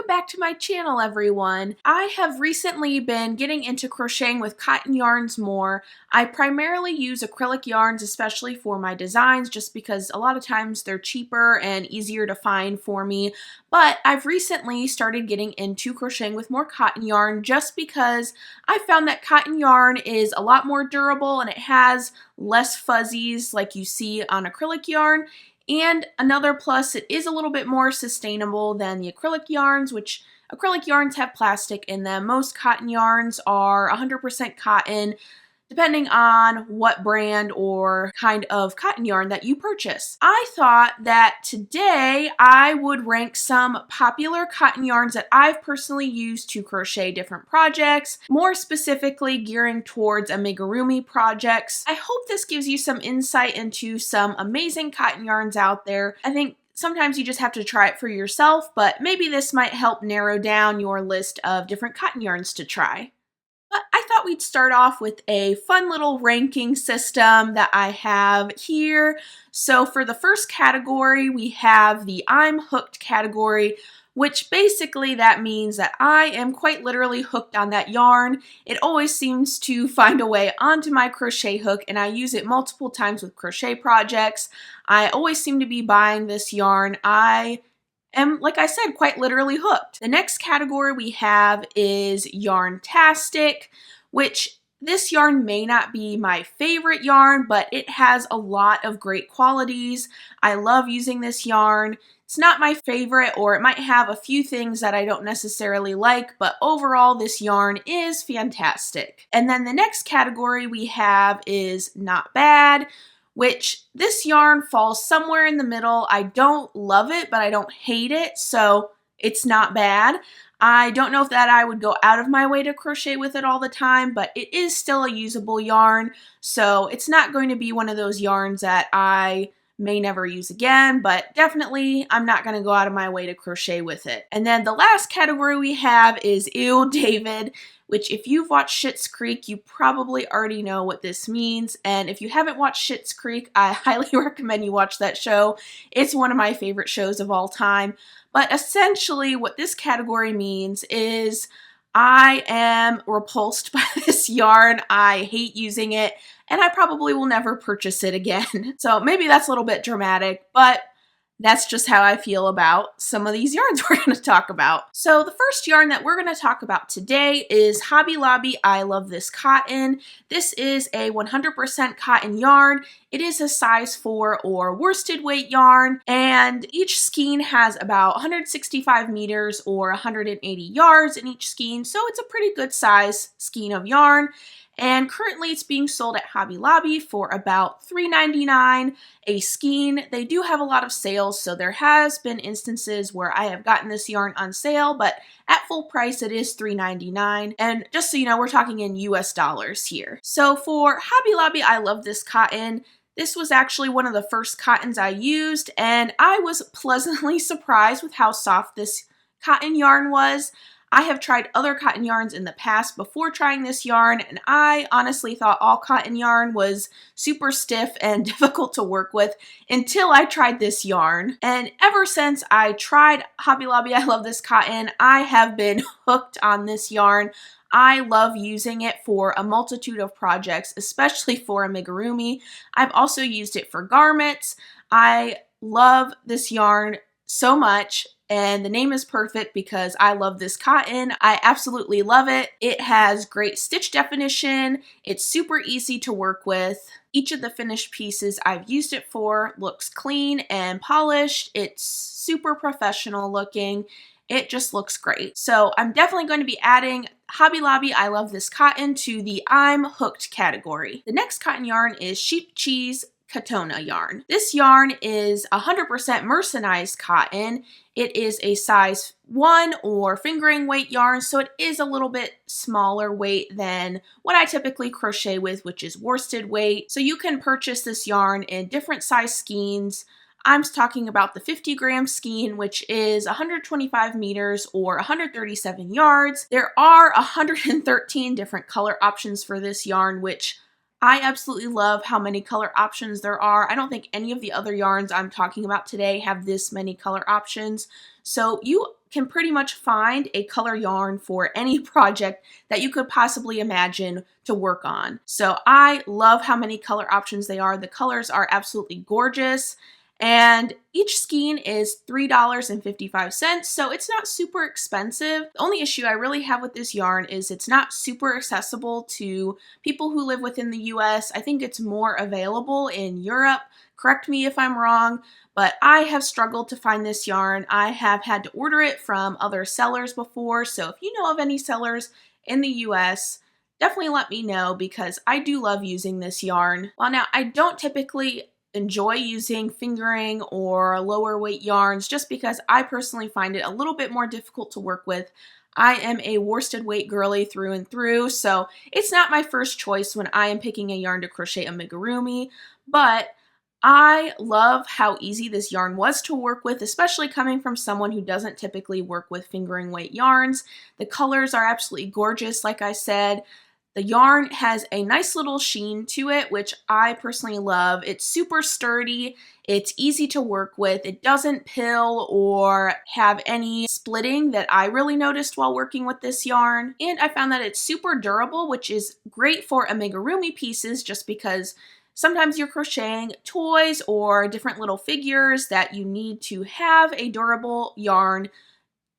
back to my channel, everyone. I have recently been getting into crocheting with cotton yarns more. I primarily use acrylic yarns, especially for my designs, just because a lot of times they're cheaper and easier to find for me. But I've recently started getting into crocheting with more cotton yarn just because I found that cotton yarn is a lot more durable and it has less fuzzies like you see on acrylic yarn. And another plus, it is a little bit more sustainable than the acrylic yarns, which acrylic yarns have plastic in them. Most cotton yarns are 100% cotton, depending on what brand or kind of cotton yarn that you purchase. I thought that today I would rank some popular cotton yarns that I've personally used to crochet different projects, more specifically gearing towards amigurumi projects. I hope this gives you some insight into some amazing cotton yarns out there. I think sometimes you just have to try it for yourself, but maybe this might help narrow down your list of different cotton yarns to try. But I thought we'd start off with a fun little ranking system that I have here. So for the first category, we have the I'm hooked category, which basically that means that I am quite literally hooked on that yarn. It always seems to find a way onto my crochet hook, and I use it multiple times with crochet projects. I always seem to be buying this yarn. I am, like I said, quite literally hooked. The next category we have is Yarntastic, which this yarn may not be my favorite yarn, but it has a lot of great qualities. I love using this yarn. It's not my favorite, or it might have a few things that I don't necessarily like, but overall this yarn is fantastic. And then the next category we have is Not Bad, which this yarn falls somewhere in the middle. I don't love it, but I don't hate it, so it's not bad. I don't know if that I would go out of my way to crochet with it all the time, but it is still a usable yarn, so it's not going to be one of those yarns that I may never use again, but definitely I'm not going to go out of my way to crochet with it. And then the last category we have is Ew David, which if you've watched Schitt's Creek, you probably already know what this means. And if you haven't watched Schitt's Creek, I highly recommend you watch that show. It's one of my favorite shows of all time. But essentially what this category means is I am repulsed by this yarn. I hate using it, and I probably will never purchase it again. So maybe that's a little bit dramatic, but that's just how I feel about some of these yarns we're going to talk about. So the first yarn that we're going to talk about today is Hobby Lobby I Love This Cotton. This is a 100% cotton yarn. It is a size 4 or worsted weight yarn, and each skein has about 165 meters or 180 yards in each skein, so it's a pretty good size skein of yarn. And currently it's being sold at Hobby Lobby for about $3.99 a skein. They do have a lot of sales, so there has been instances where I have gotten this yarn on sale, but at full price it is $3.99. And just so you know, we're talking in US dollars here. So for Hobby Lobby I Love This Cotton, this was actually one of the first cottons I used, and I was pleasantly surprised with how soft this cotton yarn was. I have tried other cotton yarns in the past before trying this yarn, and I honestly thought all cotton yarn was super stiff and difficult to work with until I tried this yarn. And ever since I tried Hobby Lobby I Love This Cotton, I have been hooked on this yarn. I love using it for a multitude of projects, especially for amigurumi. I've also used it for garments. I love this yarn so much, and the name is perfect because I love this cotton. I absolutely love it. It has great stitch definition. It's super easy to work with. Each of the finished pieces I've used it for looks clean and polished. It's super professional looking. It just looks great. So I'm definitely going to be adding Hobby Lobby I Love This Cotton to the I'm Hooked category. The next cotton yarn is Scheepjes Catona yarn. This yarn is 100% mercerized cotton. It is a size 1 or fingering weight yarn, so it is a little bit smaller weight than what I typically crochet with, which is worsted weight. So you can purchase this yarn in different size skeins. I'm talking about the 50-gram skein, which is 125 meters or 137 yards. There are 113 different color options for this yarn, which I absolutely love how many color options there are. I don't think any of the other yarns I'm talking about today have this many color options. So you can pretty much find a color yarn for any project that you could possibly imagine to work on. So I love how many color options they are. The colors are absolutely gorgeous. And each skein is $3.55, so it's not super expensive. The only issue I really have with this yarn is it's not super accessible to people who live within the US. I think it's more available in Europe. Correct me if I'm wrong, but I have struggled to find this yarn. I have had to order it from other sellers before, so if you know of any sellers in the US, definitely let me know because I do love using this yarn. Well, now I don't typically enjoy using fingering or lower weight yarns just because I personally find it a little bit more difficult to work with. I am a worsted weight girly through and through, so it's not my first choice when I am picking a yarn to crochet amigurumi, but I love how easy this yarn was to work with, especially coming from someone who doesn't typically work with fingering weight yarns. The colors are absolutely gorgeous, like I said. The yarn has a nice little sheen to it, which I personally love. It's super sturdy, it's easy to work with, it doesn't pill or have any splitting that I really noticed while working with this yarn. And I found that it's super durable, which is great for amigurumi pieces just because sometimes you're crocheting toys or different little figures that you need to have a durable yarn.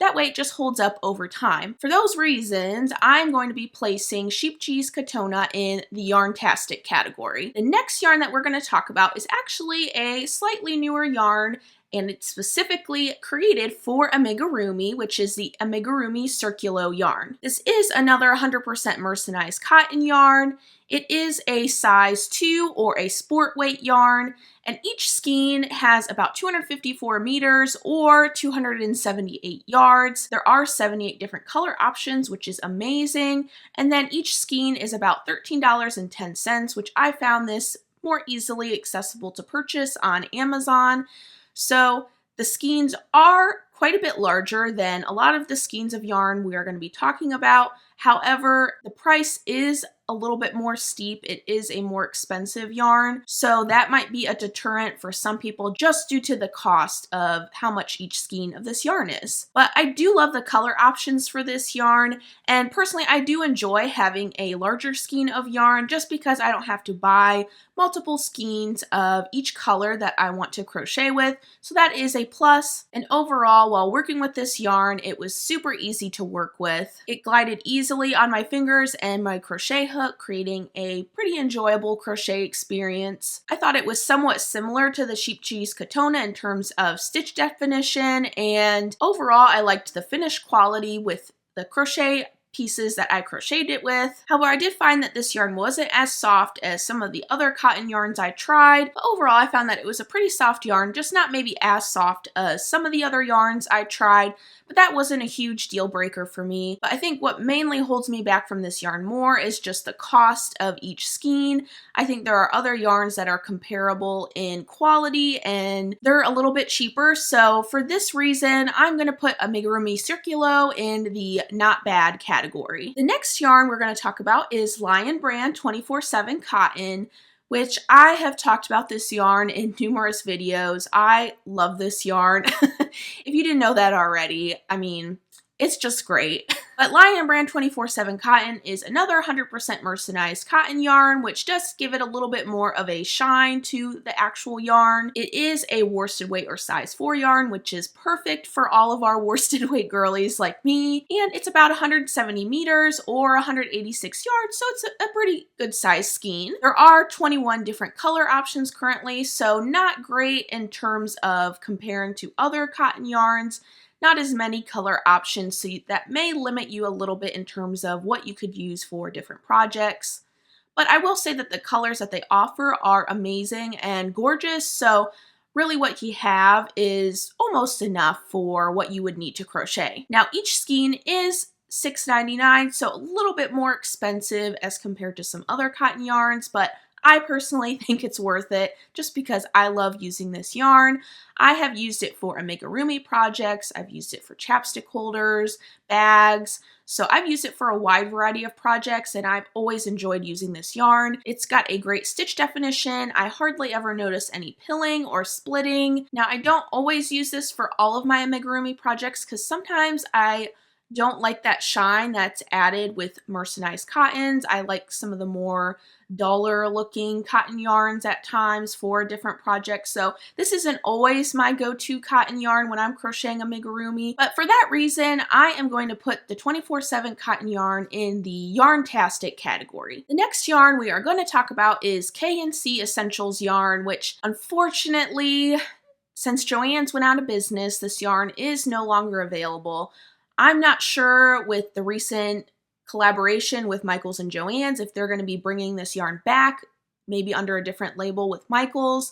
That way it just holds up over time. For those reasons, I'm going to be placing Scheepjes Catona in the Yarntastic category. The next yarn that we're going to talk about is actually a slightly newer yarn, and it's specifically created for amigurumi, which is the Amigurumi Circulo yarn. This is another 100% mercerized cotton yarn. It is a size 2 or a sport weight yarn, and each skein has about 254 meters or 278 yards. There are 78 different color options, which is amazing, and then each skein is about $13.10, which I found this more easily accessible to purchase on Amazon. So the skeins are quite a bit larger than a lot of the skeins of yarn we are going to be talking about. However, the price is a little bit more steep. It is a more expensive yarn, so that might be a deterrent for some people just due to the cost of how much each skein of this yarn is. But I do love the color options for this yarn, and personally I do enjoy having a larger skein of yarn just because I don't have to buy multiple skeins of each color that I want to crochet with, so that is a plus. And overall, while working with this yarn, it was super easy to work with. It glided easily on my fingers and my crochet hook, creating a pretty enjoyable crochet experience. I thought it was somewhat similar to the Scheepjes Catona in terms of stitch definition, and overall I liked the finish quality with the crochet pieces that I crocheted it with. However, I did find that this yarn wasn't as soft as some of the other cotton yarns I tried, but overall I found that it was a pretty soft yarn, just not maybe as soft as some of the other yarns I tried, but that wasn't a huge deal breaker for me. But I think what mainly holds me back from this yarn more is just the cost of each skein. I think there are other yarns that are comparable in quality and they're a little bit cheaper, so for this reason I'm going to put Amigurumi Circulo in the not bad category. The next yarn we're going to talk about is Lion Brand 24/7 Cotton, which I have talked about this yarn in numerous videos. I love this yarn. If you didn't know that already, I mean, it's just great. But Lion Brand 24/7 Cotton is another 100% mercerized cotton yarn, which does give it a little bit more of a shine to the actual yarn. It is a worsted weight or size 4 yarn, which is perfect for all of our worsted weight girlies like me. And it's about 170 meters or 186 yards, so it's a pretty good size skein. There are 21 different color options currently, so not great in terms of comparing to other cotton yarns. Not as many color options, so that may limit you a little bit in terms of what you could use for different projects. But I will say that the colors that they offer are amazing and gorgeous, so really what you have is almost enough for what you would need to crochet. Now each skein is $6.99, so a little bit more expensive as compared to some other cotton yarns, but I personally think it's worth it just because I love using this yarn. I have used it for amigurumi projects, I've used it for chapstick holders, bags, so I've used it for a wide variety of projects and I've always enjoyed using this yarn. It's got a great stitch definition. I hardly ever notice any pilling or splitting. Now I don't always use this for all of my amigurumi projects because sometimes I don't like that shine that's added with mercerized cottons. I like some of the more duller looking cotton yarns at times for different projects. So this isn't always my go-to cotton yarn when I'm crocheting amigurumi, but for that reason, I am going to put the 24/7 cotton yarn in the Yarntastic category. The next yarn we are going to talk about is KNC Essentials yarn, which unfortunately, since Joann's went out of business, this yarn is no longer available. I'm not sure with the recent collaboration with Michaels and Joann's if they're going to be bringing this yarn back, maybe under a different label with Michaels,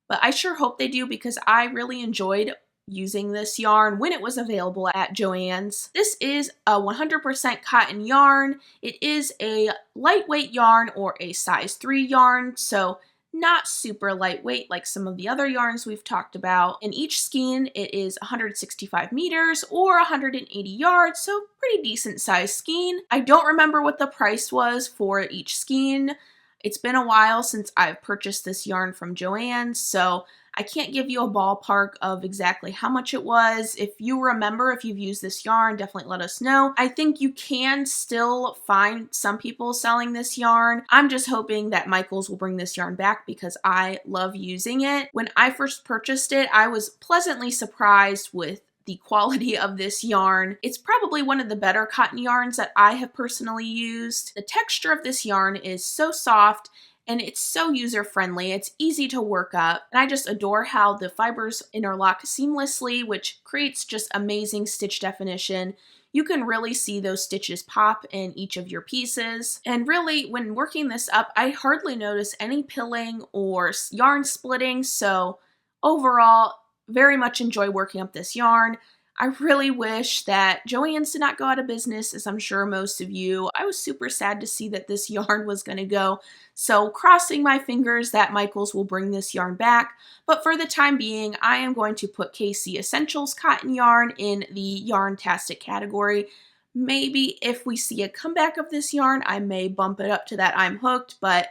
but I sure hope they do because I really enjoyed using this yarn when it was available at Joann's. This is a 100% cotton yarn. It is a lightweight yarn or a size 3 yarn, so not super lightweight like some of the other yarns we've talked about. In each skein, it is 165 meters or 180 yards, so pretty decent size skein. I don't remember what the price was for each skein. It's been a while since I've purchased this yarn from Joann's, so I can't give you a ballpark of exactly how much it was. If you remember, if you've used this yarn, definitely let us know. I think you can still find some people selling this yarn. I'm just hoping that Michaels will bring this yarn back because I love using it. When I first purchased it, I was pleasantly surprised with the quality of this yarn. It's probably one of the better cotton yarns that I have personally used. The texture of this yarn is so soft and it's so user-friendly. It's easy to work up, and I just adore how the fibers interlock seamlessly, which creates just amazing stitch definition. You can really see those stitches pop in each of your pieces, and really, when working this up, I hardly notice any pilling or yarn splitting, so overall, very much enjoy working up this yarn. I really wish that Joann's did not go out of business, as I'm sure most of you. I was super sad to see that this yarn was going to go, so crossing my fingers that Michaels will bring this yarn back. But for the time being, I am going to put KNC Essentials cotton yarn in the Yarntastic category. Maybe if we see a comeback of this yarn, I may bump it up to that I'm hooked, but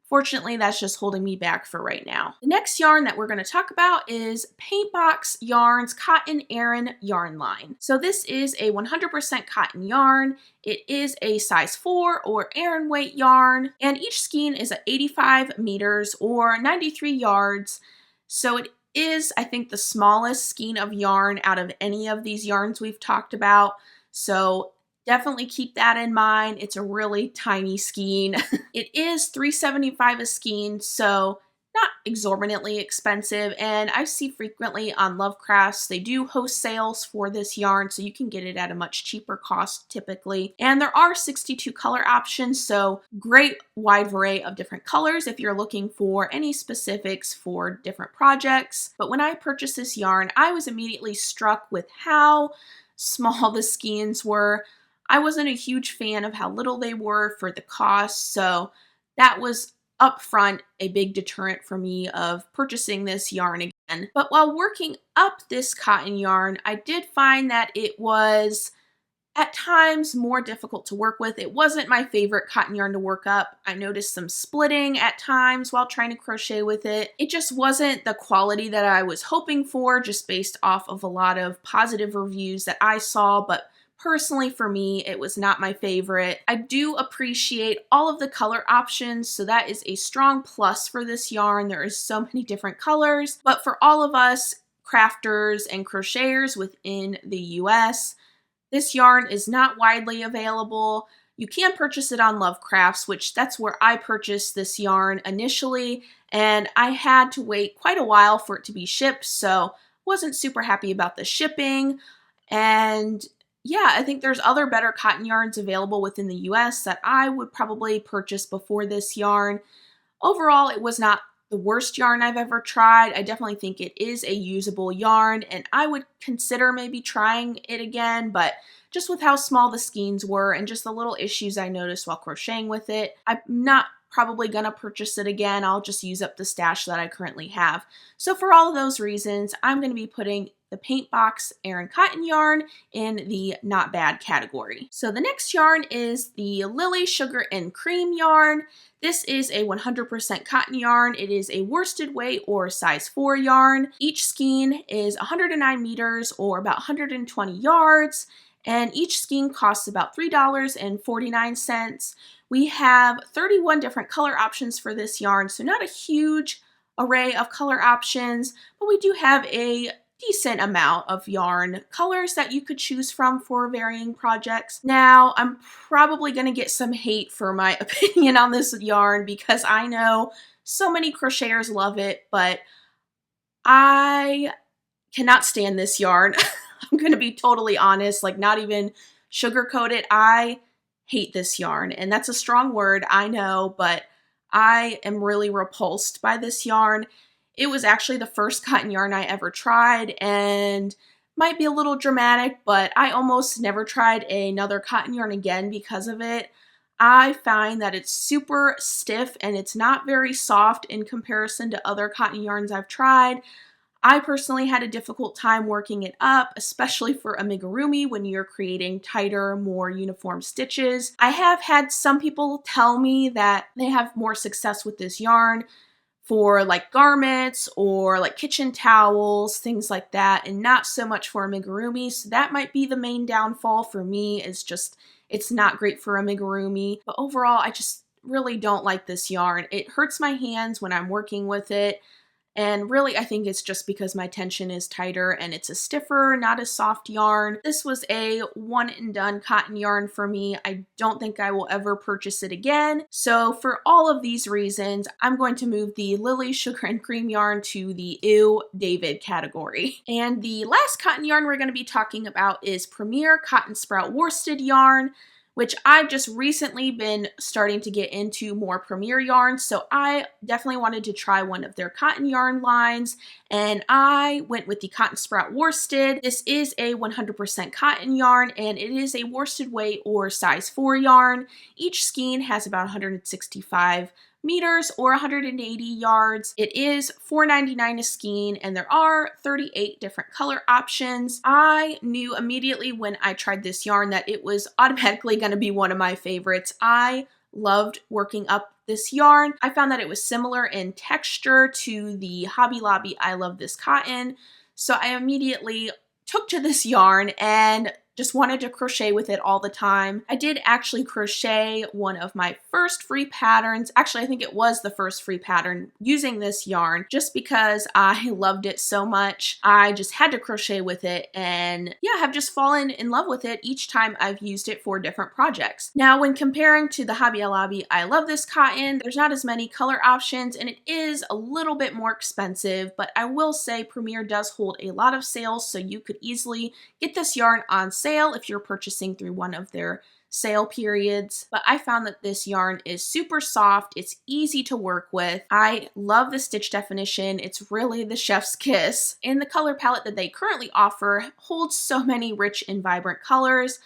fortunately, that's just holding me back for right now. The next yarn that we're going to talk about is Paintbox Yarn's Cotton Aran yarn line. So this is a 100% cotton yarn. It is a size 4 or Aran weight yarn, and each skein is at 85 meters or 93 yards. So it is, I think, the smallest skein of yarn out of any of these yarns we've talked about. So definitely keep that in mind. It's a really tiny skein. It is $3.75 a skein, so not exorbitantly expensive, and I see frequently on Lovecrafts they do host sales for this yarn, so you can get it at a much cheaper cost typically. And there are 62 color options, so great wide array of different colors if you're looking for any specifics for different projects. But when I purchased this yarn, I was immediately struck with how small the skeins were. I wasn't a huge fan of how little they were for the cost, so that was upfront a big deterrent for me of purchasing this yarn again. But while working up this cotton yarn, I did find that it was at times more difficult to work with. It wasn't my favorite cotton yarn to work up. I noticed some splitting at times while trying to crochet with it. It just wasn't the quality that I was hoping for, just based off of a lot of positive reviews that I saw, but personally, for me, it was not my favorite. I do appreciate all of the color options, so that is a strong plus for this yarn. There is so many different colors, but for all of us crafters and crocheters within the US, this yarn is not widely available. You can purchase it on Lovecrafts, which that's where I purchased this yarn initially, and I had to wait quite a while for it to be shipped, so wasn't super happy about the shipping. And yeah, I think there's other better cotton yarns available within the US that I would probably purchase before this yarn. Overall, it was not the worst yarn I've ever tried. I definitely think it is a usable yarn, and I would consider maybe trying it again, but just with how small the skeins were and just the little issues I noticed while crocheting with it, I'm not probably gonna purchase it again. I'll just use up the stash that I currently have. So for all of those reasons, I'm gonna be putting the Paintbox Aran cotton yarn in the not bad category. So the next yarn is the Lily Sugar and Cream yarn. This is a 100% cotton yarn. It is a worsted weight or size 4 yarn. Each skein is 109 meters or about 120 yards, and each skein costs about $3.49. We have 31 different color options for this yarn, so not a huge array of color options, but we do have a decent amount of yarn colors that you could choose from for varying projects. Now, I'm probably going to get some hate for my opinion on this yarn because I know so many crocheters love it, but I cannot stand this yarn. I'm going to be totally honest, like not even sugarcoat it. I hate this yarn, and that's a strong word, I know, but I am really repulsed by this yarn. It was actually the first cotton yarn I ever tried, and might be a little dramatic, but I almost never tried another cotton yarn again because of it. I find that it's super stiff and it's not very soft in comparison to other cotton yarns I've tried. I personally had a difficult time working it up, especially for amigurumi when you're creating tighter, more uniform stitches. I have had some people tell me that they have more success with this yarn for like garments or like kitchen towels, things like that, and not so much for amigurumi. So that might be the main downfall for me, is just it's not great for amigurumi. But overall, I just really don't like this yarn. It hurts my hands when I'm working with it. And really, I think it's just because my tension is tighter and it's a stiffer, not a soft yarn. This was a one and done cotton yarn for me. I don't think I will ever purchase it again. So for all of these reasons, I'm going to move the Lily Sugar and Cream yarn to the Ew David category. And the last cotton yarn we're going to be talking about is Premier Cotton Sprout Worsted yarn, which I've just recently been starting to get into more Premier yarns. So I definitely wanted to try one of their cotton yarn lines, and I went with the Cotton Sprout Worsted. This is a 100% cotton yarn, and it is a worsted weight or size 4 yarn. Each skein has about 165 meters or 180 yards. It is $4.99 a skein, and there are 38 different color options. I knew immediately when I tried this yarn that it was automatically going to be one of my favorites. I loved working up this yarn. I found that it was similar in texture to the Hobby Lobby I Love This Cotton, so I immediately took to this yarn and just wanted to crochet with it all the time. I did actually crochet one of my first free patterns. Actually, I think it was the first free pattern using this yarn just because I loved it so much. I just had to crochet with it, and yeah, have just fallen in love with it each time I've used it for different projects. Now, when comparing to the Hobby Lobby I Love This Cotton, there's not as many color options and it is a little bit more expensive, but I will say Premier does hold a lot of sales, so you could easily get this yarn on sale if you're purchasing through one of their sale periods. But I found that this yarn is super soft. It's easy to work with. I love the stitch definition. It's really the chef's kiss. And the color palette that they currently offer holds so many rich and vibrant colors.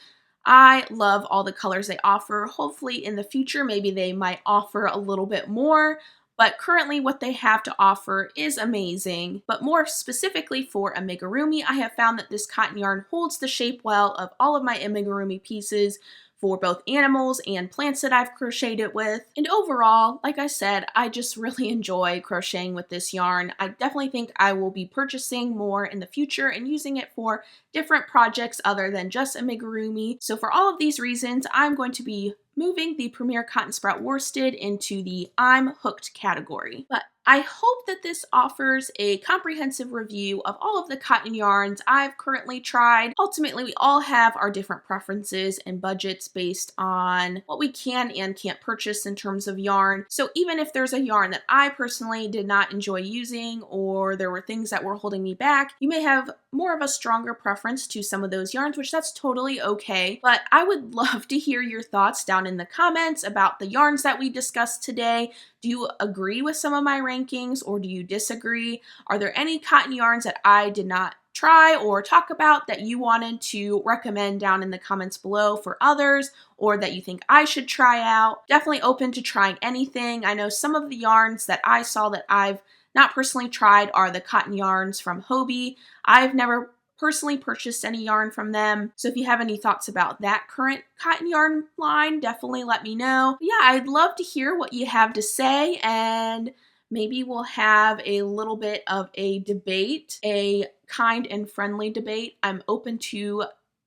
I love all the colors they offer. Hopefully in the future, maybe they might offer a little bit more. But currently what they have to offer is amazing. But more specifically for amigurumi, I have found that this cotton yarn holds the shape well of all of my amigurumi pieces for both animals and plants that I've crocheted it with. And overall, like I said, I just really enjoy crocheting with this yarn. I definitely think I will be purchasing more in the future and using it for different projects other than just amigurumi. So for all of these reasons, I'm going to be moving the Premier Cotton Sprout Worsted into the I'm Hooked category. But I hope that this offers a comprehensive review of all of the cotton yarns I've currently tried. Ultimately, we all have our different preferences and budgets based on what we can and can't purchase in terms of yarn. So even if there's a yarn that I personally did not enjoy using, or there were things that were holding me back, you may have more of a stronger preference to some of those yarns, which that's totally okay. But I would love to hear your thoughts down in the comments about the yarns that we discussed today. Do you agree with some of my rankings or do you disagree? Are there any cotton yarns that I did not try or talk about that you wanted to recommend down in the comments below for others, or that you think I should try out. Definitely open to trying anything. I know some of the yarns that I saw that I've not personally tried are the cotton yarns from Hobbii. I've never personally purchased any yarn from them, so if you have any thoughts about that current cotton yarn line, definitely let me know. But yeah, I'd love to hear what you have to say, and maybe we'll have a little bit of a debate, a kind and friendly debate. I'm open to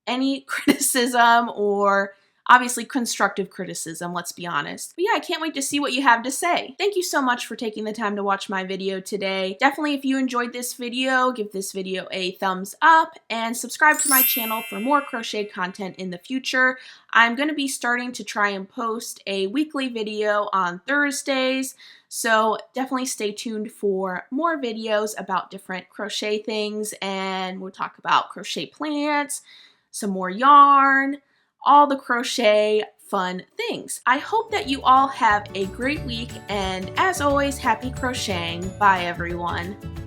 any criticism, or obviously constructive criticism, let's be honest. But yeah, I can't wait to see what you have to say. Thank you so much for taking the time to watch my video today. Definitely, if you enjoyed this video, give this video a thumbs up and subscribe to my channel for more crochet content in the future. I'm going to be starting to try and post a weekly video on Thursdays, so definitely stay tuned for more videos about different crochet things, and we'll talk about crochet plants, some more yarn, all the crochet fun things. I hope that you all have a great week, and as always, happy crocheting. Bye everyone.